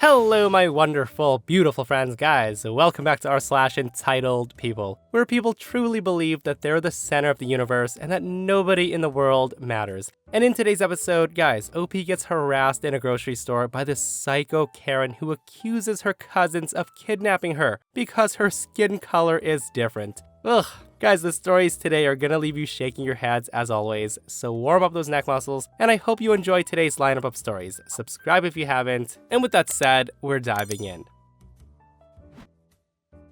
Hello, my wonderful, beautiful friends, guys. Welcome back to r/entitled people, where people truly believe that they're the center of the universe and that nobody in the world matters. And in today's episode, guys, OP gets harassed in a grocery store by this psycho Karen who accuses her cousins of kidnapping her because her skin color is different. Ugh. Guys, the stories today are gonna leave you shaking your heads as always, so warm up those neck muscles, and I hope you enjoy today's lineup of stories. Subscribe if you haven't, and with that said, we're diving in.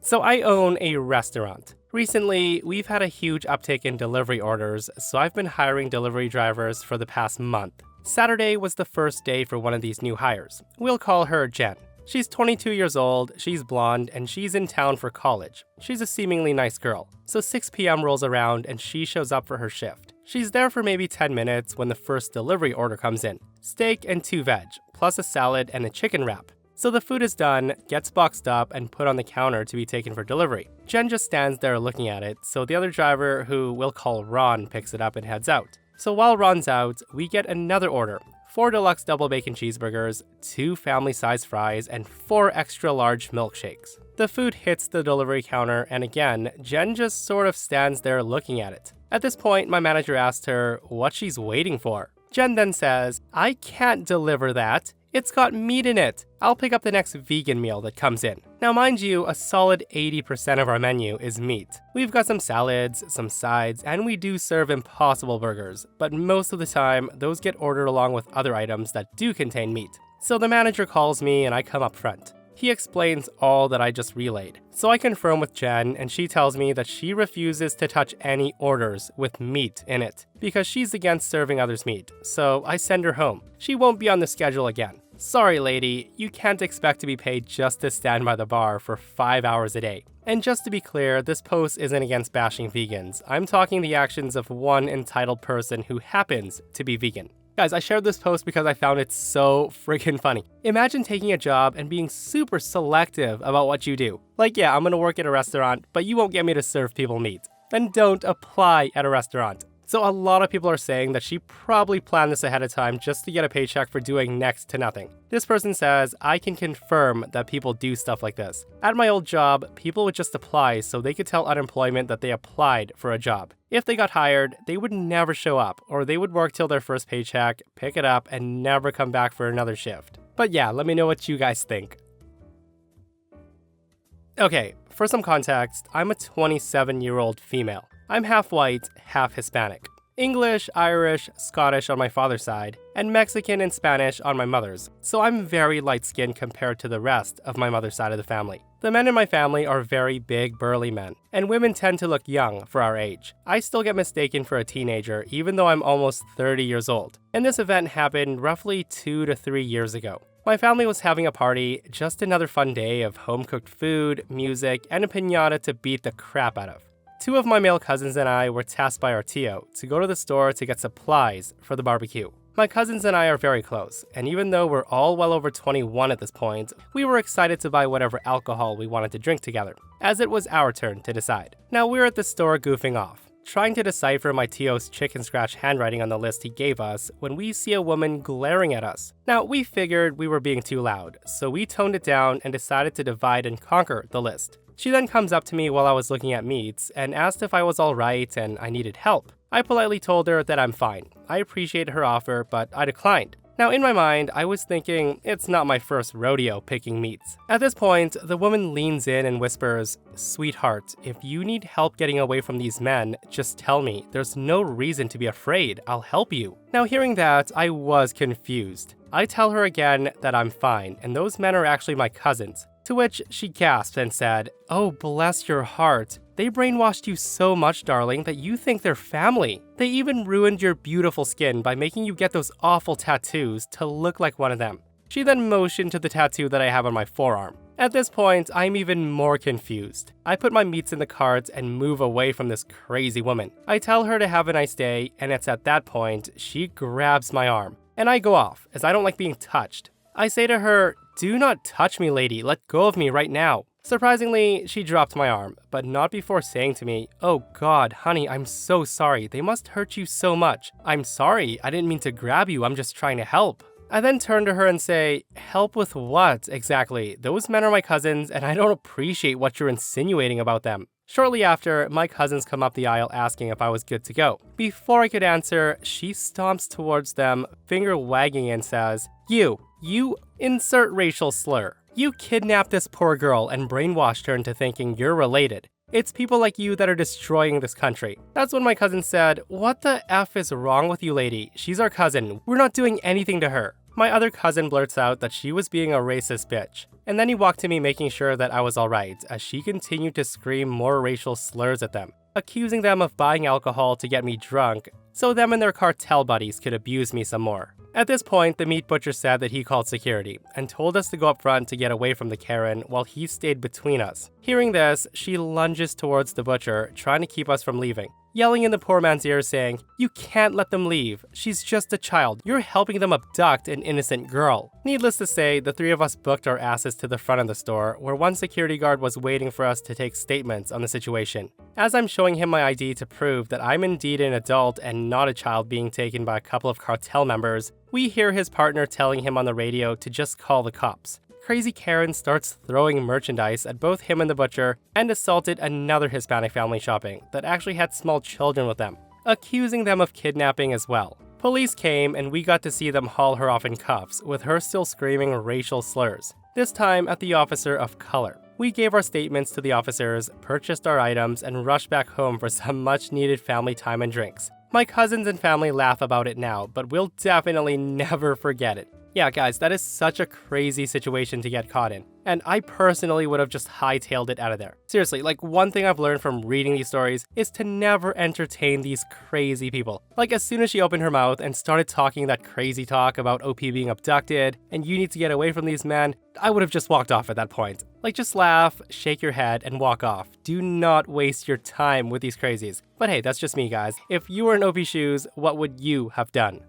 So I own a restaurant. Recently, we've had a huge uptick in delivery orders, so I've been hiring delivery drivers for the past month. Saturday was the first day for one of these new hires. We'll call her Jen. She's 22 years old, she's blonde, and she's in town for college. She's a seemingly nice girl. So 6 p.m. rolls around and she shows up for her shift. She's there for maybe 10 minutes when the first delivery order comes in. Steak and 2 veg, plus a salad and a chicken wrap. So the food is done, gets boxed up, and put on the counter to be taken for delivery. Jen just stands there looking at it, so the other driver, who we'll call Ron, picks it up and heads out. So while Ron's out, we get another order. 4 deluxe double bacon cheeseburgers, 2 family-sized fries, and 4 extra large milkshakes. The food hits the delivery counter, and again, Jen just sort of stands there looking at it. At this point, my manager asked her what she's waiting for. Jen then says, "I can't deliver that. It's got meat in it. I'll pick up the next vegan meal that comes in." Now mind you, a solid 80% of our menu is meat. We've got some salads, some sides, and we do serve Impossible burgers, but most of the time, those get ordered along with other items that do contain meat. So the manager calls me and I come up front. He explains all that I just relayed. So I confirm with Jen, and she tells me that she refuses to touch any orders with meat in it because she's against serving others meat. So I send her home. She won't be on the schedule again. Sorry, lady, you can't expect to be paid just to stand by the bar for 5 hours a day. And just to be clear, this post isn't against bashing vegans. I'm talking the actions of one entitled person who happens to be vegan. Guys, I shared this post because I found it so freaking funny. Imagine taking a job and being super selective about what you do. Like, yeah, I'm gonna work at a restaurant, but you won't get me to serve people meat. Then don't apply at a restaurant. So a lot of people are saying that she probably planned this ahead of time just to get a paycheck for doing next to nothing. This person says, "I can confirm that people do stuff like this. At my old job, people would just apply so they could tell unemployment that they applied for a job. If they got hired, they would never show up, or they would work till their first paycheck, pick it up, and never come back for another shift." But yeah, let me know what you guys think. Okay, for some context, I'm a 27-year-old female. I'm half white, half Hispanic. English, Irish, Scottish on my father's side, and Mexican and Spanish on my mother's, so I'm very light-skinned compared to the rest of my mother's side of the family. The men in my family are very big, burly men, and women tend to look young for our age. I still get mistaken for a teenager even though I'm almost 30 years old, and this event happened roughly 2 to 3 years ago. My family was having a party, just another fun day of home-cooked food, music, and a piñata to beat the crap out of. 2 of my male cousins and I were tasked by our tio to go to the store to get supplies for the barbecue. My cousins and I are very close, and even though we're all well over 21 at this point, we were excited to buy whatever alcohol we wanted to drink together, as it was our turn to decide. Now we're at the store goofing off, trying to decipher my tio's chicken scratch handwriting on the list he gave us when we see a woman glaring at us. Now we figured we were being too loud, so we toned it down and decided to divide and conquer the list. She then comes up to me while I was looking at meats and asked if I was alright and I needed help. I politely told her that I'm fine. I appreciated her offer, but I declined. Now in my mind, I was thinking, it's not my first rodeo picking meats. At this point, the woman leans in and whispers, "Sweetheart, if you need help getting away from these men, just tell me. There's no reason to be afraid. I'll help you." Now hearing that, I was confused. I tell her again that I'm fine, and those men are actually my cousins. To which she gasped and said, "Oh, bless your heart. They brainwashed you so much, darling, that you think they're family. They even ruined your beautiful skin by making you get those awful tattoos to look like one of them." She then motioned to the tattoo that I have on my forearm. At this point, I'm even more confused. I put my meats in the cart and move away from this crazy woman. I tell her to have a nice day, and it's at that point she grabs my arm, and I go off, as I don't like being touched. I say to her, "Do not touch me, lady. Let go of me right now." Surprisingly, she dropped my arm, but not before saying to me, "Oh God, honey, I'm so sorry. They must hurt you so much." "I'm sorry. I didn't mean to grab you. I'm just trying to help." I then turn to her and say, help with what exactly? Those men are my cousins and I don't appreciate what you're insinuating about them. Shortly after, my cousins come up the aisle asking if I was good to go. Before I could answer, she stomps towards them, finger wagging, and says, You insert racial slur. You kidnapped this poor girl and brainwashed her into thinking you're related. It's people like you that are destroying this country. That's when my cousin said, what the F is wrong with you, lady? She's our cousin. We're not doing anything to her. My other cousin blurts out that she was being a racist bitch. And then he walked to me making sure that I was alright, as she continued to scream more racial slurs at them, accusing them of buying alcohol to get me drunk, so them and their cartel buddies could abuse me some more. At this point, the meat butcher said that he called security, and told us to go up front to get away from the Karen while he stayed between us. Hearing this, she lunges towards the butcher, trying to keep us from leaving, yelling in the poor man's ear saying, You can't let them leave. She's just a child. You're helping them abduct an innocent girl. Needless to say, the three of us booked our asses to the front of the store, where one security guard was waiting for us to take statements on the situation. As I'm showing him my ID to prove that I'm indeed an adult and not a child being taken by a couple of cartel members, we hear his partner telling him on the radio to just call the cops. Crazy Karen starts throwing merchandise at both him and the butcher and assaulted another Hispanic family shopping that actually had small children with them, accusing them of kidnapping as well. Police came and we got to see them haul her off in cuffs, with her still screaming racial slurs, this time at the officer of color. We gave our statements to the officers, purchased our items, and rushed back home for some much-needed family time and drinks. My cousins and family laugh about it now, but we'll definitely never forget it. Yeah, guys, that is such a crazy situation to get caught in, and I personally would have just hightailed it out of there. Seriously, like, one thing I've learned from reading these stories is to never entertain these crazy people. Like, as soon as she opened her mouth and started talking that crazy talk about OP being abducted and you need to get away from these men, I would have just walked off at that point. Like, just laugh, shake your head, and walk off. Do not waste your time with these crazies. But hey, that's just me, guys. If you were in OP's shoes, what would you have done?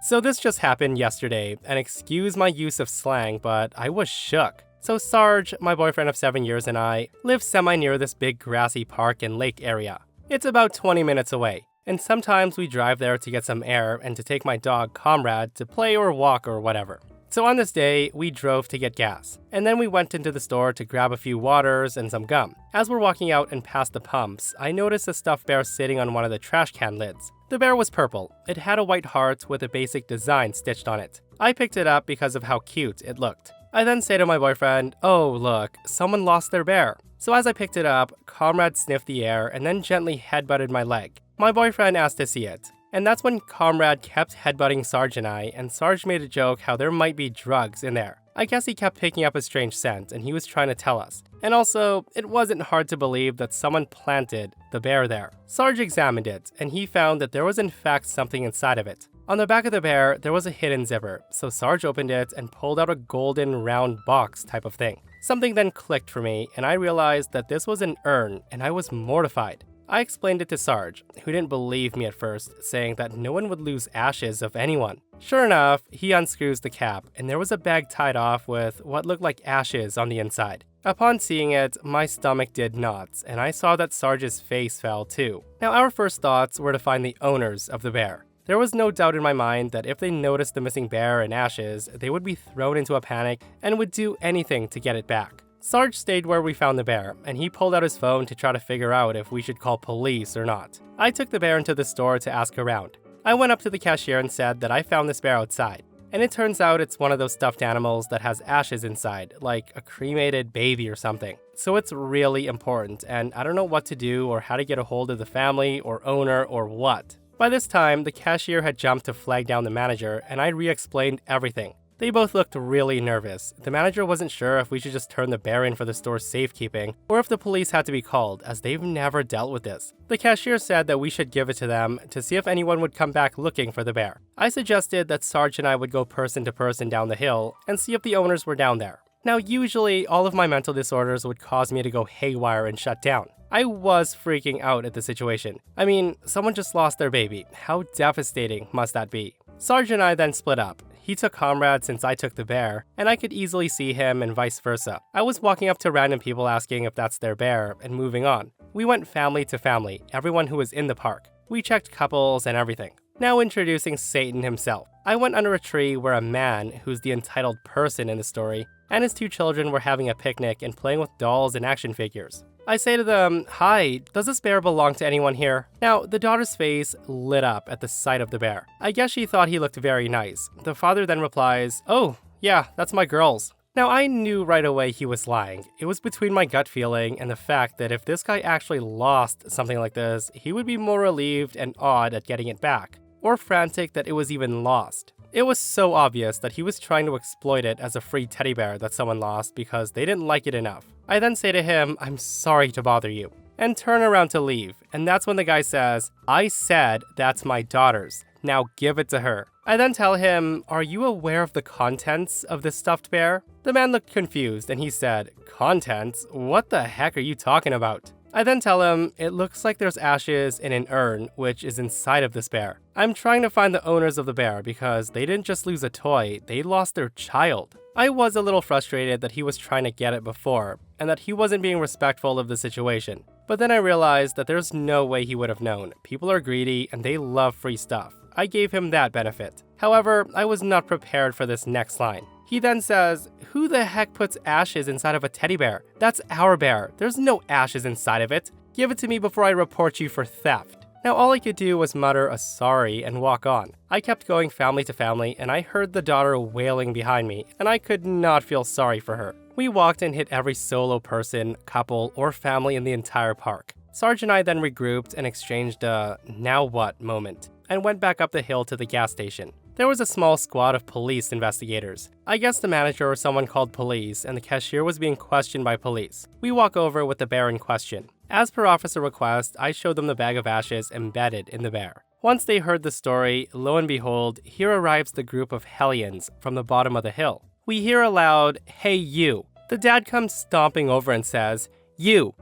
So this just happened yesterday, and excuse my use of slang, but I was shook. So Sarge, my boyfriend of 7 years, and I live semi-near this big grassy park and lake area. It's about 20 minutes away, and sometimes we drive there to get some air and to take my dog Comrade to play or walk or whatever. So on this day, we drove to get gas, and then we went into the store to grab a few waters and some gum. As we're walking out and past the pumps, I noticed a stuffed bear sitting on one of the trash can lids. The bear was purple. It had a white heart with a basic design stitched on it. I picked it up because of how cute it looked. I then say to my boyfriend, oh look, someone lost their bear. So as I picked it up, Comrade sniffed the air and then gently headbutted my leg. My boyfriend asked to see it. And that's when Comrade kept headbutting Sarge and I, and Sarge made a joke how there might be drugs in there. I guess he kept picking up a strange scent and he was trying to tell us. And also, it wasn't hard to believe that someone planted the bear there. Sarge examined it and he found that there was in fact something inside of it. On the back of the bear, there was a hidden zipper, so Sarge opened it and pulled out a golden round box type of thing. Something then clicked for me and I realized that this was an urn and I was mortified. I explained it to Sarge, who didn't believe me at first, saying that no one would lose ashes of anyone. Sure enough, he unscrews the cap, and there was a bag tied off with what looked like ashes on the inside. Upon seeing it, my stomach did knots, and I saw that Sarge's face fell too. Now, our first thoughts were to find the owners of the bear. There was no doubt in my mind that if they noticed the missing bear and ashes, they would be thrown into a panic and would do anything to get it back. Sarge stayed where we found the bear, and he pulled out his phone to try to figure out if we should call police or not. I took the bear into the store to ask around. I went up to the cashier and said that I found this bear outside, and it turns out it's one of those stuffed animals that has ashes inside, like a cremated baby or something. So it's really important, and I don't know what to do or how to get a hold of the family or owner or what. By this time, the cashier had jumped to flag down the manager, and I re-explained everything. They both looked really nervous. The manager wasn't sure if we should just turn the bear in for the store's safekeeping, or if the police had to be called, as they've never dealt with this. The cashier said that we should give it to them to see if anyone would come back looking for the bear. I suggested that Sarge and I would go person to person down the hill and see if the owners were down there. Now, usually, all of my mental disorders would cause me to go haywire and shut down. I was freaking out at the situation. I mean, someone just lost their baby. How devastating must that be? Sarge and I then split up. He took Comrade since I took the bear, and I could easily see him and vice versa. I was walking up to random people asking if that's their bear and moving on. We went family to family, everyone who was in the park. We checked couples and everything. Now introducing Satan himself. I went under a tree where a man, who's the entitled person in the story, and his 2 children were having a picnic and playing with dolls and action figures. I say to them, "Hi, does this bear belong to anyone here?" Now, the daughter's face lit up at the sight of the bear. I guess she thought he looked very nice. The father then replies, "Oh, yeah, that's my girl's." Now, I knew right away he was lying. It was between my gut feeling and the fact that if this guy actually lost something like this, he would be more relieved and awed at getting it back, or frantic that it was even lost. It was so obvious that he was trying to exploit it as a free teddy bear that someone lost because they didn't like it enough. I then say to him, "I'm sorry to bother you," and turn around to leave, and that's when the guy says, "I said that's my daughter's. Now give it to her." I then tell him, "Are you aware of the contents of this stuffed bear?" The man looked confused and he said, "Contents? What the heck are you talking about?" I then tell him, "It looks like there's ashes in an urn, which is inside of this bear. I'm trying to find the owners of the bear because they didn't just lose a toy, they lost their child." I was a little frustrated that he was trying to get it before, and that he wasn't being respectful of the situation. But then I realized that there's no way he would have known. People are greedy and they love free stuff. I gave him that benefit. However, I was not prepared for this next line. He then says, "Who the heck puts ashes inside of a teddy bear? That's our bear. There's no ashes inside of it. Give it to me before I report you for theft." Now all I could do was mutter a sorry and walk on. I kept going family to family and I heard the daughter wailing behind me and I could not feel sorry for her. We walked and hit every solo person, couple, or family in the entire park. Sarge and I then regrouped and exchanged a "now what" moment and went back up the hill to the gas station. There was a small squad of police investigators. I guess the manager or someone called police, and the cashier was being questioned by police. We walk over with the bear in question. As per officer request, I showed them the bag of ashes embedded in the bear. Once they heard the story, lo and behold, here arrives the group of hellions from the bottom of the hill. We hear a loud, "Hey you." The dad comes stomping over and says, You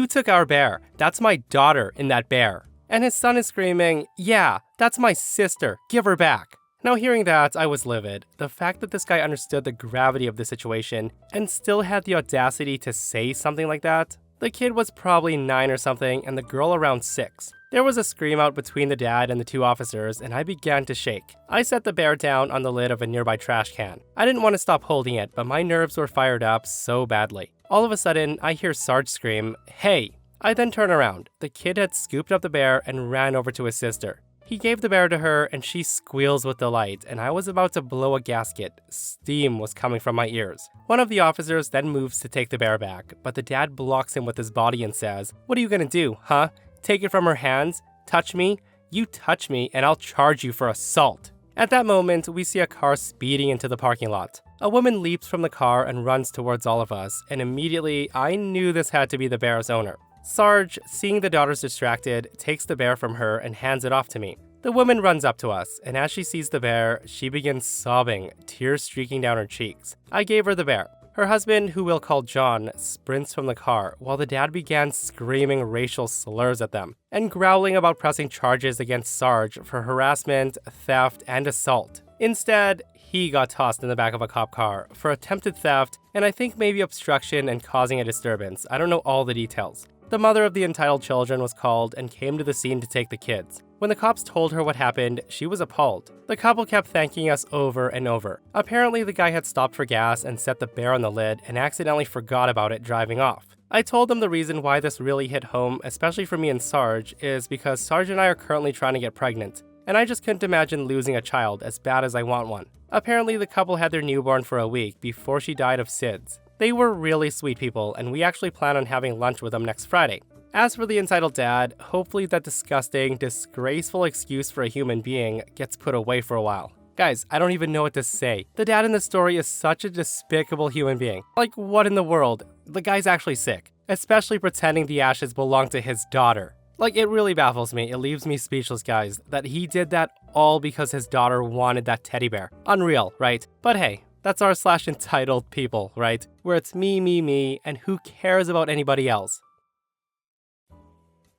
took our bear. That's my daughter in that bear." And his son is screaming, "Yeah, that's my sister. Give her back." Now hearing that, I was livid. The fact that this guy understood the gravity of the situation and still had the audacity to say something like that. The kid was probably 9 or something and the girl around 6. There was a scream out between the dad and the 2 officers and I began to shake. I set the bear down on the lid of a nearby trash can. I didn't want to stop holding it, but my nerves were fired up so badly. All of a sudden, I hear Sarge scream, "Hey!" I then turn around. The kid had scooped up the bear and ran over to his sister. He gave the bear to her and she squeals with delight, and I was about to blow a gasket. Steam was coming from my ears. One of the officers then moves to take the bear back, but the dad blocks him with his body and says, "What are you gonna do, huh? Take it from her hands? Touch me? You touch me and I'll charge you for assault." At that moment, we see a car speeding into the parking lot. A woman leaps from the car and runs towards all of us, and immediately I knew this had to be the bear's owner. Sarge, seeing the daughters distracted, takes the bear from her and hands it off to me. The woman runs up to us, and as she sees the bear, she begins sobbing, tears streaking down her cheeks. I gave her the bear. Her husband, who we'll call John, sprints from the car, while the dad began screaming racial slurs at them, and growling about pressing charges against Sarge for harassment, theft, and assault. Instead, he got tossed in the back of a cop car for attempted theft, and I think maybe obstruction and causing a disturbance. I don't know all the details. The mother of the entitled children was called and came to the scene to take the kids. When the cops told her what happened, she was appalled. The couple kept thanking us over and over. Apparently, the guy had stopped for gas and set the bear on the lid and accidentally forgot about it driving off. I told them the reason why this really hit home, especially for me and Sarge, is because Sarge and I are currently trying to get pregnant, and I just couldn't imagine losing a child as bad as I want one. Apparently, the couple had their newborn for a week before she died of SIDS. They were really sweet people, and we actually plan on having lunch with them next Friday. As for the entitled dad, hopefully that disgusting, disgraceful excuse for a human being gets put away for a while. Guys, I don't even know what to say. The dad in the story is such a despicable human being. Like, what in the world? The guy's actually sick, especially pretending the ashes belong to his daughter. Like, it really baffles me. It leaves me speechless, guys, that he did that all because his daughter wanted that teddy bear. Unreal, right? But hey, that's r/entitled people, right? Where it's me, and who cares about anybody else?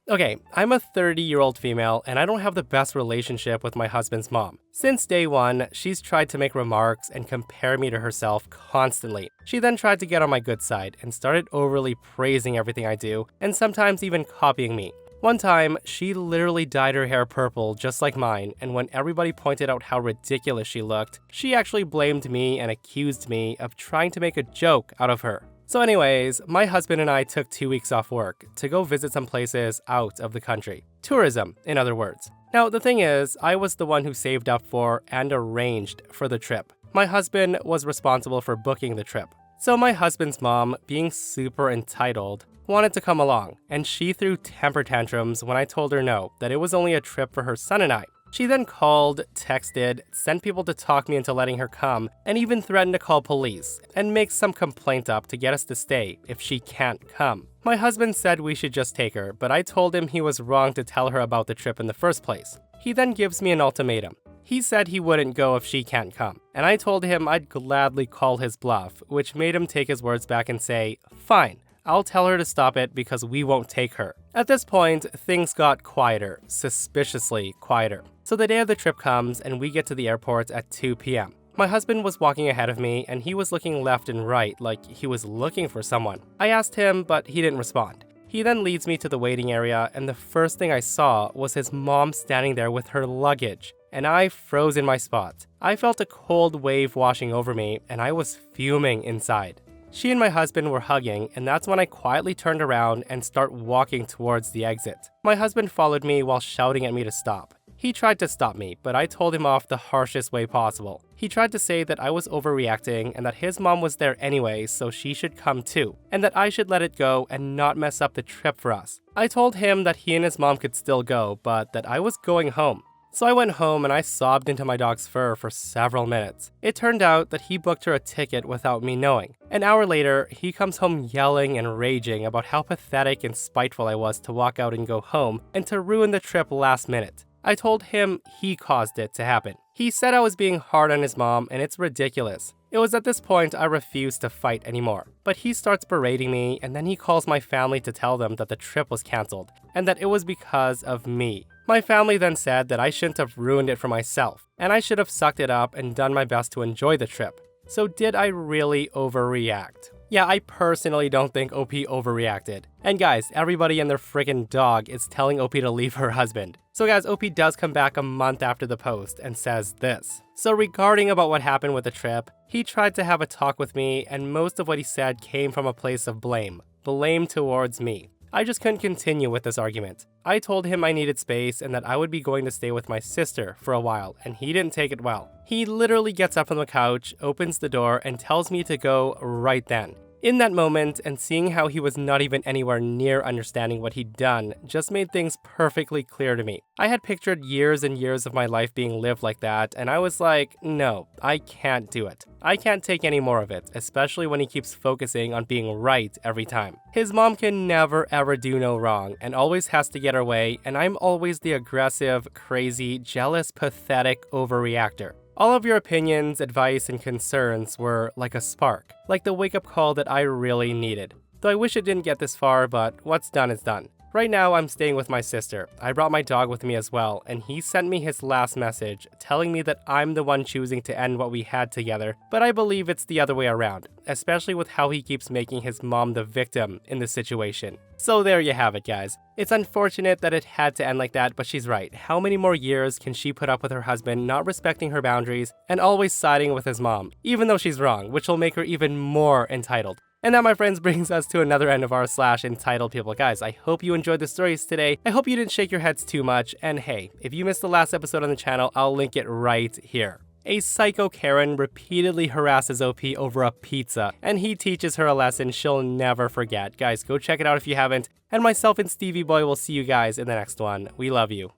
Okay, I'm a 30-year-old female, and I don't have the best relationship with my husband's mom. Since day one, she's tried to make remarks and compare me to herself constantly. She then tried to get on my good side and started overly praising everything I do, and sometimes even copying me. One time, she literally dyed her hair purple just like mine, and when everybody pointed out how ridiculous she looked, she actually blamed me and accused me of trying to make a joke out of her. So anyways, my husband and I took 2 weeks off work to go visit some places out of the country. Tourism, in other words. Now, the thing is, I was the one who saved up for and arranged for the trip. My husband was responsible for booking the trip. So my husband's mom, being super entitled, wanted to come along, and she threw temper tantrums when I told her no, that it was only a trip for her son and I. She then called, texted, sent people to talk me into letting her come, and even threatened to call police and make some complaint up to get us to stay if she can't come. My husband said we should just take her, but I told him he was wrong to tell her about the trip in the first place. He then gives me an ultimatum. He said he wouldn't go if she can't come, and I told him I'd gladly call his bluff, which made him take his words back and say, "Fine, I'll tell her to stop it because we won't take her." At this point, things got quieter, suspiciously quieter. So the day of the trip comes and we get to the airport at 2 p.m. My husband was walking ahead of me and he was looking left and right like he was looking for someone. I asked him, but he didn't respond. He then leads me to the waiting area, and the first thing I saw was his mom standing there with her luggage, and I froze in my spot. I felt a cold wave washing over me, and I was fuming inside. She and my husband were hugging, and that's when I quietly turned around and start walking towards the exit. My husband followed me while shouting at me to stop. He tried to stop me, but I told him off the harshest way possible. He tried to say that I was overreacting and that his mom was there anyway, so she should come too, and that I should let it go and not mess up the trip for us. I told him that he and his mom could still go, but that I was going home. So I went home and I sobbed into my dog's fur for several minutes. It turned out that he booked her a ticket without me knowing. An hour later, he comes home yelling and raging about how pathetic and spiteful I was to walk out and go home and to ruin the trip last minute. I told him he caused it to happen. He said I was being hard on his mom, and it's ridiculous. It was at this point I refused to fight anymore. But he starts berating me, and then he calls my family to tell them that the trip was canceled, and that it was because of me. My family then said that I shouldn't have ruined it for myself, and I should have sucked it up and done my best to enjoy the trip. So did I really overreact? Yeah, I personally don't think OP overreacted. And guys, everybody and their friggin' dog is telling OP to leave her husband. So guys, OP does come back a month after the post and says this. So regarding about what happened with the trip, he tried to have a talk with me, and most of what he said came from a place of blame. Blame towards me. I just couldn't continue with this argument. I told him I needed space and that I would be going to stay with my sister for a while, and he didn't take it well. He literally gets up from the couch, opens the door, and tells me to go right then. In that moment, and seeing how he was not even anywhere near understanding what he'd done, just made things perfectly clear to me. I had pictured years and years of my life being lived like that, and I was like, no, I can't do it. I can't take any more of it, especially when he keeps focusing on being right every time. His mom can never ever do no wrong, and always has to get her way, and I'm always the aggressive, crazy, jealous, pathetic overreactor. All of your opinions, advice, and concerns were like a spark, like the wake-up call that I really needed. Though I wish it didn't get this far, but what's done is done. Right now, I'm staying with my sister. I brought my dog with me as well, and he sent me his last message, telling me that I'm the one choosing to end what we had together, but I believe it's the other way around, especially with how he keeps making his mom the victim in the situation. So there you have it, guys. It's unfortunate that it had to end like that, but she's right. How many more years can she put up with her husband not respecting her boundaries and always siding with his mom, even though she's wrong, which will make her even more entitled? And that, my friends, brings us to another end of our /entitled people. Guys, I hope you enjoyed the stories today. I hope you didn't shake your heads too much. And hey, if you missed the last episode on the channel, I'll link it right here. A psycho Karen repeatedly harasses OP over a pizza, and he teaches her a lesson she'll never forget. Guys, go check it out if you haven't. And myself and Stevie Boy will see you guys in the next one. We love you.